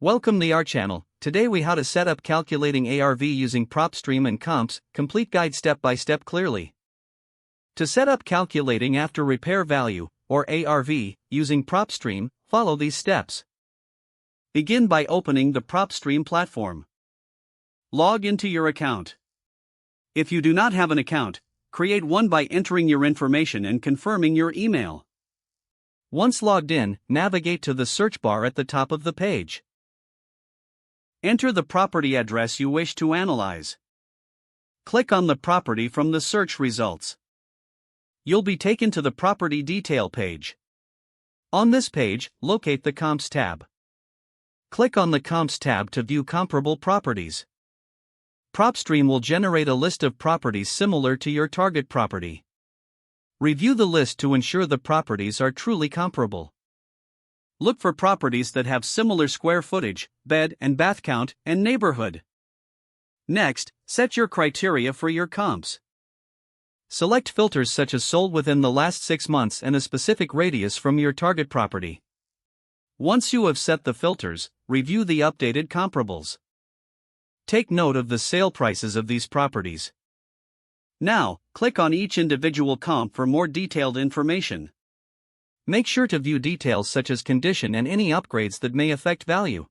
Welcome to our channel. Today we how to set up calculating ARV using PropStream and comps, complete guide step by step clearly. To set up calculating after repair value, or ARV, using PropStream, follow these steps. Begin by opening the PropStream platform. Log into your account. If you do not have an account, create one by entering your information and confirming your email. Once logged in, navigate to the search bar at the top of the page. Enter the property address you wish to analyze. Click on the property from the search results. You'll be taken to the property detail page. On this page, locate the Comps tab. Click on the Comps tab to view comparable properties. PropStream will generate a list of properties similar to your target property. Review the list to ensure the properties are truly comparable. Look for properties that have similar square footage, bed and bath count, and neighborhood. Next, set your criteria for your comps. Select filters such as sold within the last 6 months and a specific radius from your target property. Once you have set the filters, review the updated comparables. Take note of the sale prices of these properties. Now, click on each individual comp for more detailed information. Make sure to view details such as condition and any upgrades that may affect value.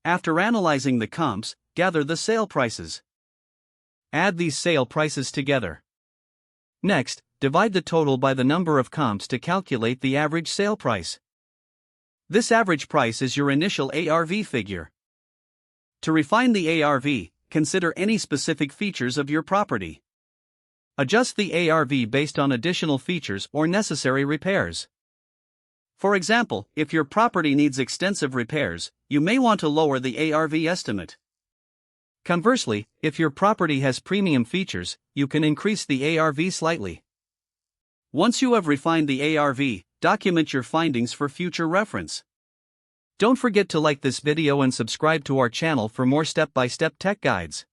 After analyzing the comps, gather the sale prices. Add these sale prices together. Next, divide the total by the number of comps to calculate the average sale price. This average price is your initial ARV figure. To refine the ARV, consider any specific features of your property. Adjust the ARV based on additional features or necessary repairs. For example, if your property needs extensive repairs, you may want to lower the ARV estimate. Conversely, if your property has premium features, you can increase the ARV slightly. Once you have refined the ARV, document your findings for future reference. Don't forget to like this video and subscribe to our channel for more step-by-step tech guides.